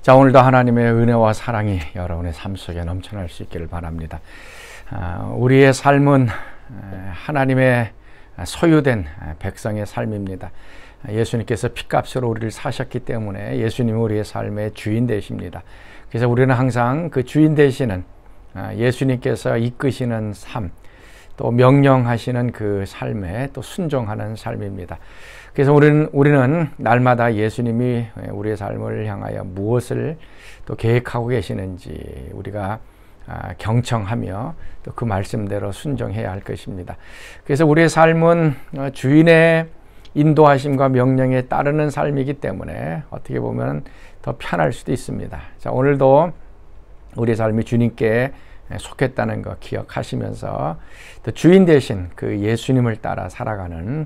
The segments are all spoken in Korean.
자, 오늘도 하나님의 은혜와 사랑이 여러분의 삶 속에 넘쳐날 수 있기를 바랍니다. 우리의 삶은 하나님의 소유된 백성의 삶입니다. 예수님께서 핏값으로 우리를 사셨기 때문에 예수님이 우리의 삶의 주인 되십니다. 그래서 우리는 항상 그 주인 되시는 예수님께서 이끄시는 삶, 또 명령하시는 그 삶에 또 순종하는 삶입니다. 그래서 우리는 날마다 예수님이 우리의 삶을 향하여 무엇을 또 계획하고 계시는지 우리가 경청하며 또 그 말씀대로 순종해야 할 것입니다. 그래서 우리의 삶은 주인의 인도하심과 명령에 따르는 삶이기 때문에 어떻게 보면 더 편할 수도 있습니다. 자, 오늘도 우리의 삶이 주님께 속했다는 거 기억하시면서 또 주인 되신 그 예수님을 따라 살아가는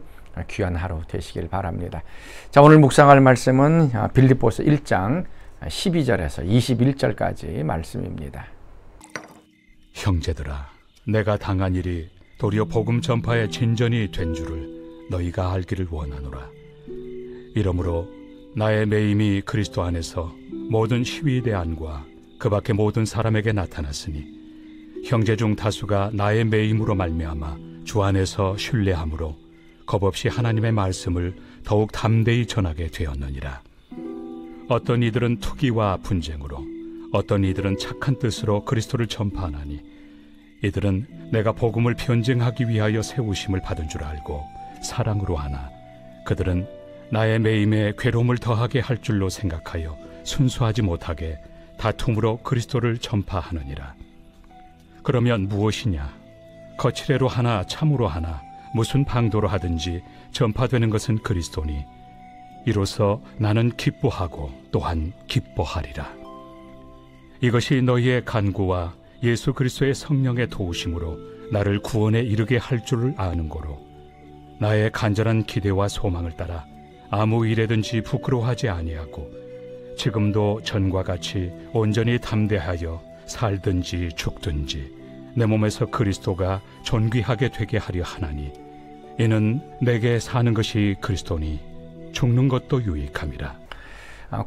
귀한 하루 되시길 바랍니다. 자, 오늘 묵상할 말씀은 빌립보서 1장 12절에서 21절까지 말씀입니다. 형제들아, 내가 당한 일이 도리어 복음 전파의 진전이 된 줄을 너희가 알기를 원하노라. 이러므로 나의 매임이 그리스도 안에서 모든 시위대 안과 그 밖의 모든 사람에게 나타났으니 형제 중 다수가 나의 매임으로 말미암아 주 안에서 신뢰함으로 겁없이 하나님의 말씀을 더욱 담대히 전하게 되었느니라. 어떤 이들은 투기와 분쟁으로, 어떤 이들은 착한 뜻으로 그리스도를 전파하나니 이들은 내가 복음을 변증하기 위하여 세우심을 받은 줄 알고 사랑으로 하나 그들은 나의 매임에 괴로움을 더하게 할 줄로 생각하여 순수하지 못하게 다툼으로 그리스도를 전파하느니라. 그러면 무엇이냐? 거칠애로 하나 참으로 하나 무슨 방도로 하든지 전파되는 것은 그리스도니 이로써 나는 기뻐하고 또한 기뻐하리라. 이것이 너희의 간구와 예수 그리스도의 성령의 도우심으로 나를 구원에 이르게 할 줄을 아는 고로 나의 간절한 기대와 소망을 따라 아무 일에든지 부끄러워하지 아니하고 지금도 전과 같이 온전히 담대하여 살든지 죽든지 내 몸에서 그리스도가 존귀하게 되게 하려 하나니 이는 내게 사는 것이 그리스도니 죽는 것도 유익함이라.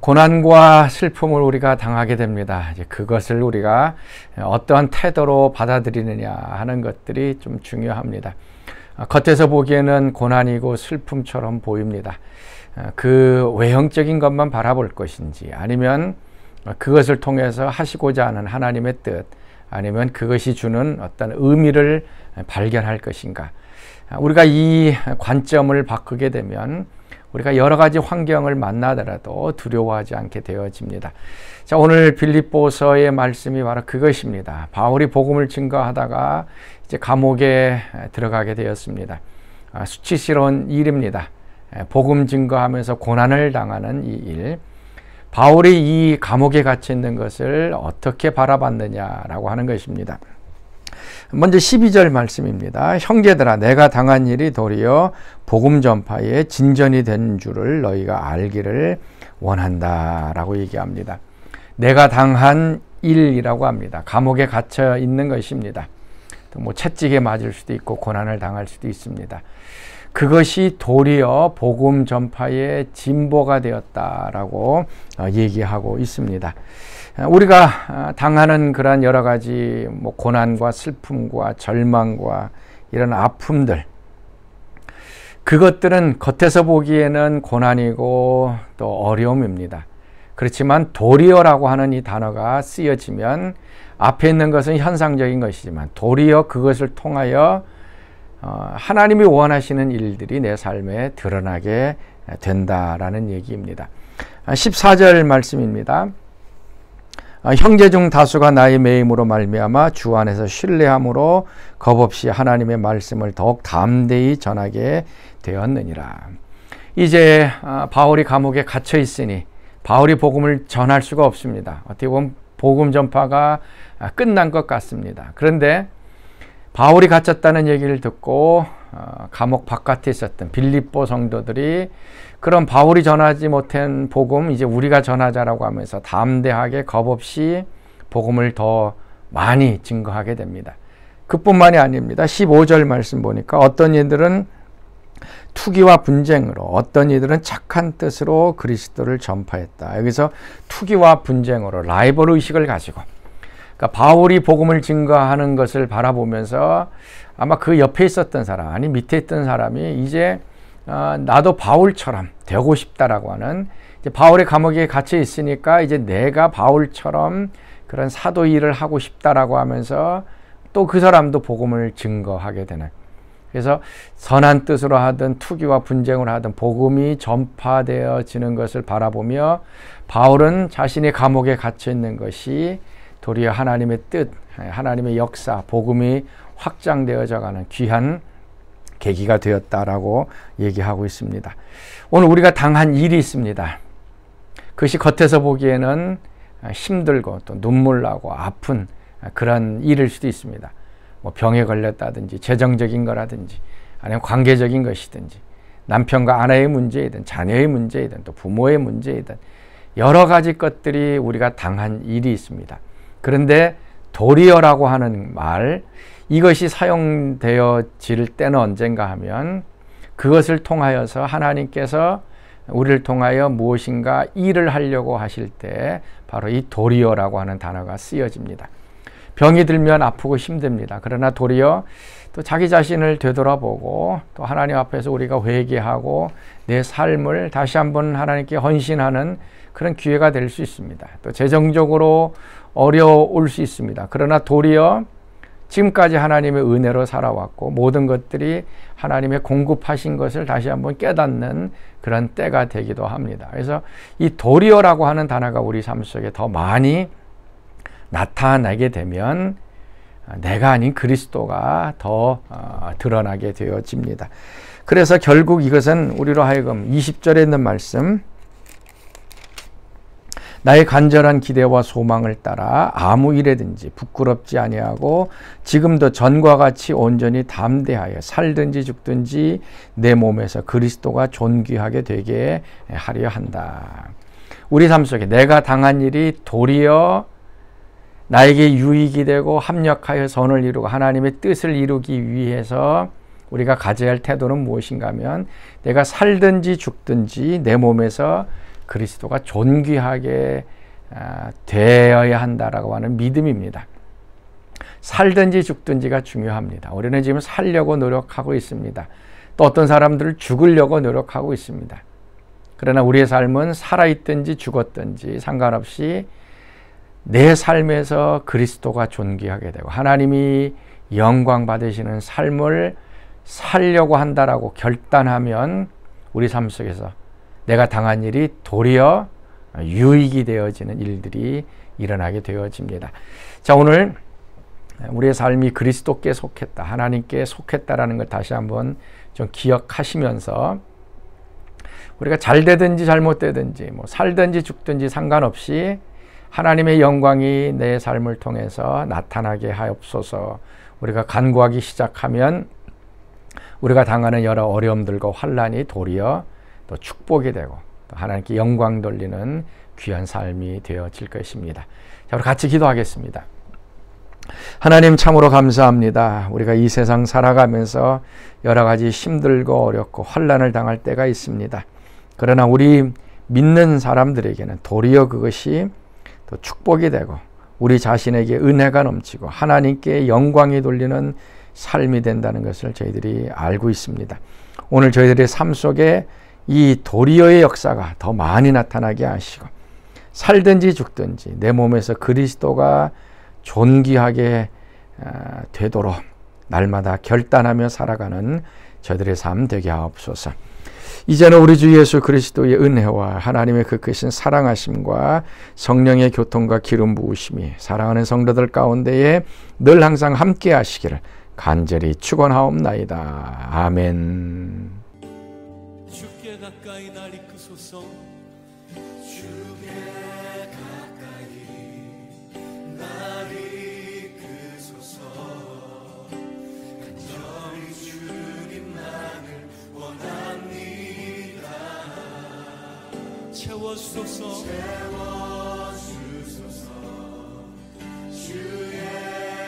고난과 슬픔을 우리가 당하게 됩니다. 이제 그것을 우리가 어떠한 태도로 받아들이느냐 하는 것들이 좀 중요합니다. 겉에서 보기에는 고난이고 슬픔처럼 보입니다. 그 외형적인 것만 바라볼 것인지 아니면 그것을 통해서 하시고자 하는 하나님의 뜻 아니면 그것이 주는 어떤 의미를 발견할 것인가. 우리가 이 관점을 바꾸게 되면 우리가 여러 가지 환경을 만나더라도 두려워하지 않게 되어집니다. 자, 오늘 빌립보서의 말씀이 바로 그것입니다. 바울이 복음을 증거하다가 이제 감옥에 들어가게 되었습니다. 수치스러운 일입니다. 복음 증거하면서 고난을 당하는 이 일. 바울이 이 감옥에 갇혀 있는 것을 어떻게 바라봤느냐라고 하는 것입니다. 먼저 12절 말씀입니다. 형제들아, 내가 당한 일이 도리어 복음 전파의 진전이 된 줄을 너희가 알기를 원한다라고 얘기합니다. 내가 당한 일이라고 합니다. 감옥에 갇혀 있는 것입니다. 또 채찍에 맞을 수도 있고 고난을 당할 수도 있습니다. 그것이 도리어 복음 전파의 진보가 되었다라고 얘기하고 있습니다. 우리가 당하는 그러한 여러 가지 고난과 슬픔과 절망과 이런 아픔들, 그것들은 겉에서 보기에는 고난이고 또 어려움입니다. 그렇지만 도리어라고 하는 이 단어가 쓰여지면 앞에 있는 것은 현상적인 것이지만 도리어 그것을 통하여 하나님이 원하시는 일들이 내 삶에 드러나게 된다라는 얘기입니다. 14절 말씀입니다. 형제 중 다수가 나의 매임으로 말미암아 주 안에서 신뢰함으로 겁없이 하나님의 말씀을 더욱 담대히 전하게 되었느니라. 이제 바울이 감옥에 갇혀 있으니 바울이 복음을 전할 수가 없습니다. 어떻게 보면 복음 전파가 끝난 것 같습니다. 그런데 바울이 갇혔다는 얘기를 듣고 감옥 바깥에 있었던 빌립보 성도들이 그럼 바울이 전하지 못한 복음 이제 우리가 전하자라고 하면서 담대하게 겁없이 복음을 더 많이 증거하게 됩니다. 그뿐만이 아닙니다. 15절 말씀 보니까 어떤 이들은 투기와 분쟁으로, 어떤 이들은 착한 뜻으로 그리스도를 전파했다. 여기서 투기와 분쟁으로 라이벌 의식을 가지고, 그러니까 바울이 복음을 증거하는 것을 바라보면서 아마 그 옆에 있었던 사람, 아니 밑에 있던 사람이 이제 나도 바울처럼 되고 싶다라고 하는, 이제 바울의 감옥에 갇혀 있으니까 이제 내가 바울처럼 그런 사도 일을 하고 싶다라고 하면서 또 그 사람도 복음을 증거하게 되는, 그래서 선한 뜻으로 하든 투기와 분쟁으로 하든 복음이 전파되어지는 것을 바라보며 바울은 자신의 감옥에 갇혀 있는 것이 도리어 하나님의 뜻, 하나님의 역사, 복음이 확장되어져 가는 귀한 계기가 되었다라고 얘기하고 있습니다. 오늘 우리가 당한 일이 있습니다. 그것이 겉에서 보기에는 힘들고 또 눈물 나고 아픈 그런 일일 수도 있습니다. 뭐 병에 걸렸다든지 재정적인 거라든지 아니면 관계적인 것이든지 남편과 아내의 문제이든 자녀의 문제이든 또 부모의 문제이든 여러 가지 것들이 우리가 당한 일이 있습니다. 그런데 도리어라고 하는 말, 이것이 사용되어질 때는 언젠가 하면 그것을 통하여서 하나님께서 우리를 통하여 무엇인가 일을 하려고 하실 때 바로 이 도리어라고 하는 단어가 쓰여집니다. 병이 들면 아프고 힘듭니다. 그러나 도리어 또 자기 자신을 되돌아보고 또 하나님 앞에서 우리가 회개하고 내 삶을 다시 한번 하나님께 헌신하는 그런 기회가 될 수 있습니다. 또 재정적으로 어려울 수 있습니다. 그러나 도리어 지금까지 하나님의 은혜로 살아왔고 모든 것들이 하나님의 공급하신 것을 다시 한번 깨닫는 그런 때가 되기도 합니다. 그래서 이 도리어라고 하는 단어가 우리 삶 속에 더 많이 나타나게 되면 내가 아닌 그리스도가 더 드러나게 되어집니다. 그래서 결국 이것은 우리로 하여금 20절에 있는 말씀, 나의 간절한 기대와 소망을 따라 아무 일에든지 부끄럽지 아니하고 지금도 전과 같이 온전히 담대하여 살든지 죽든지 내 몸에서 그리스도가 존귀하게 되게 하려 한다. 우리 삶 속에 내가 당한 일이 도리어 나에게 유익이 되고 합력하여 선을 이루고 하나님의 뜻을 이루기 위해서 우리가 가져야 할 태도는 무엇인가 하면 내가 살든지 죽든지 내 몸에서 그리스도가 존귀하게 되어야 한다라고 하는 믿음입니다. 살든지 죽든지가 중요합니다. 우리는 지금 살려고 노력하고 있습니다. 또 어떤 사람들을 죽으려고 노력하고 있습니다. 그러나 우리의 삶은 살아있든지 죽었든지 상관없이 내 삶에서 그리스도가 존귀하게 되고 하나님이 영광 받으시는 삶을 살려고 한다라고 결단하면 우리 삶 속에서 내가 당한 일이 도리어 유익이 되어지는 일들이 일어나게 되어집니다. 자, 오늘 우리의 삶이 그리스도께 속했다, 하나님께 속했다라는 걸 다시 한번 좀 기억하시면서 우리가 잘 되든지 잘못되든지 뭐 살든지 죽든지 상관없이 하나님의 영광이 내 삶을 통해서 나타나게 하옵소서. 우리가 간구하기 시작하면 우리가 당하는 여러 어려움들과 환난이 도리어 또 축복이 되고 또 하나님께 영광 돌리는 귀한 삶이 되어질 것입니다. 자, 우리 같이 기도하겠습니다. 하나님 참으로 감사합니다. 우리가 이 세상 살아가면서 여러 가지 힘들고 어렵고 환난을 당할 때가 있습니다. 그러나 우리 믿는 사람들에게는 도리어 그것이 또 축복이 되고 우리 자신에게 은혜가 넘치고 하나님께 영광이 돌리는 삶이 된다는 것을 저희들이 알고 있습니다. 오늘 저희들의 삶 속에 이 도리어의 역사가 더 많이 나타나게 하시고 살든지 죽든지 내 몸에서 그리스도가 존귀하게 되도록 날마다 결단하며 살아가는 저희들의 삶 되게 하옵소서. 이제는 우리 주 예수 그리스도의 은혜와 하나님의 그 크신 사랑하심과 성령의 교통과 기름 부으심이 사랑하는 성도들 가운데에 늘 항상 함께 하시기를 간절히 축원하옵나이다. 아멘. 주께 가까이 날 이끄소서. 주께 가까이 날 이끄소서. 간절히 주님만을 원합니다. 채워주소서. 채워주소서. 주의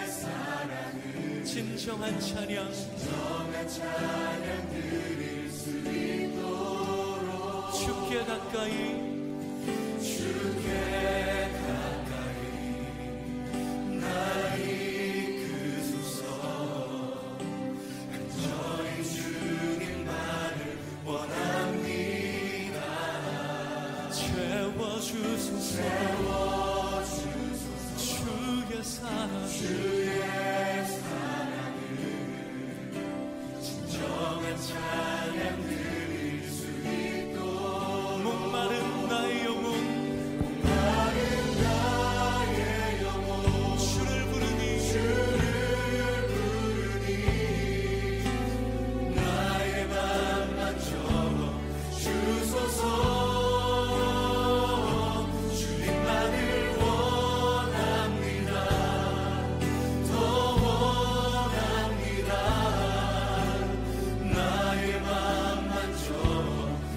사랑을 진정 진정한 찬양 드릴 수 있도록 주께 가까이 날 이끄소서. 저희 주님만을 원합니다. 채워주소서. 주의 사랑을 진정한 찬양 드릴 수 있도록 목마른 나의 영혼 주를 부르니 나의 맘만 적어주소서. 주님만을 원합니다. 더 원합니다. 나의 맘만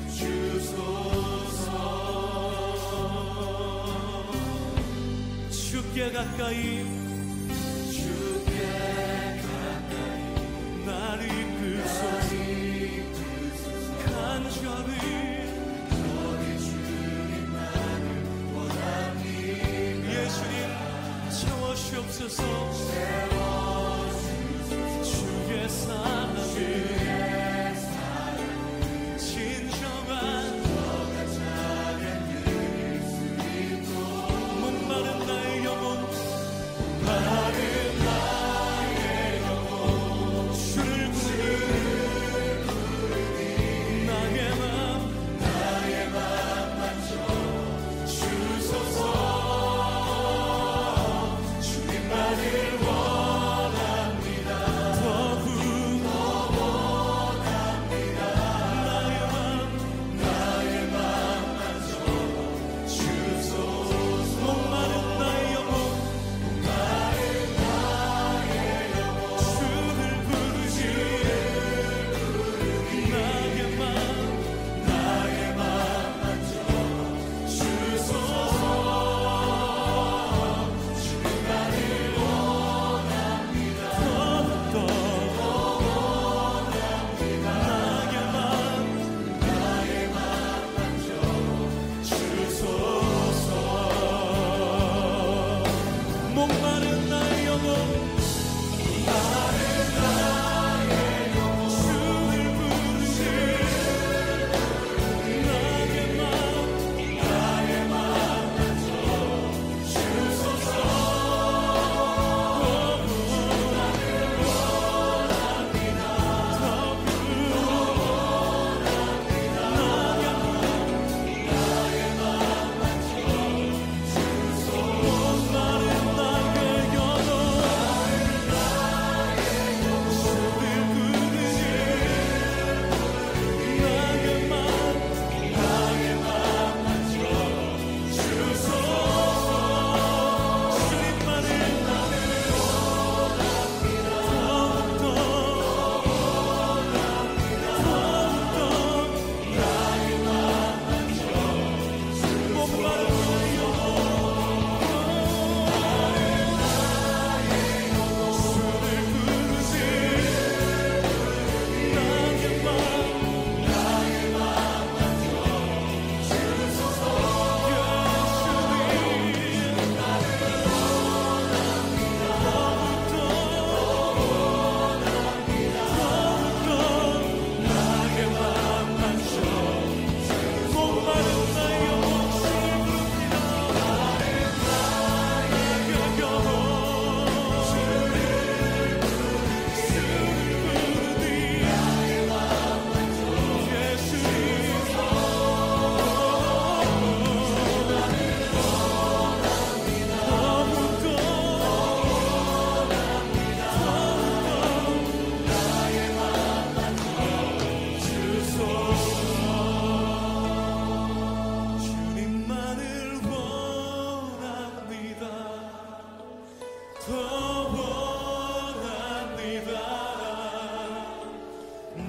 적어주소서. 주께 가까이 날 이끄소서. 간절히 예수님 채워주옵소서. 주의 사랑을 진정한 목마른 나의 영혼 주를 부르니 나의 맘만 주소서. 주님만을 원합니다. 더욱 원합니다. 나의 맘만 주소서. 목마른 나의 영혼 주를 부르니 나의 맘만 주소서. 주님만을 원합니다. 더욱더 원합니다. 나의 맘만 주소서. 목마른 나의 영혼 주를 부르시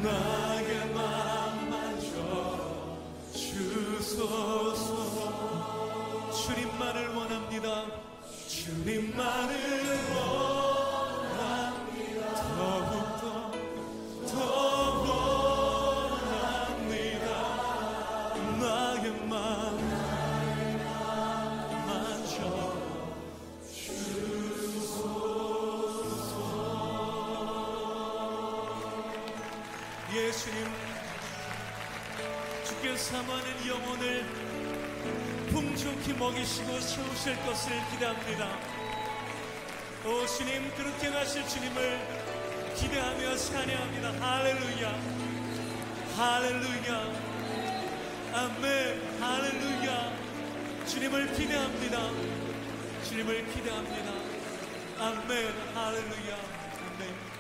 나의 맘만 주소서. 주소서. 주님만을 원합니다. 주님만을 원합니다. 예수님, 주께서 사모하는 영혼을 풍족히 먹이시고 채우실 것을 기대합니다. 오 주님, 그렇게 하실 주님을 기대하며 찬양합니다. 할렐루야, 할렐루야, 아멘, 할렐루야. 주님을 기대합니다. 주님을 기대합니다. 아멘, 할렐루야, 아멘.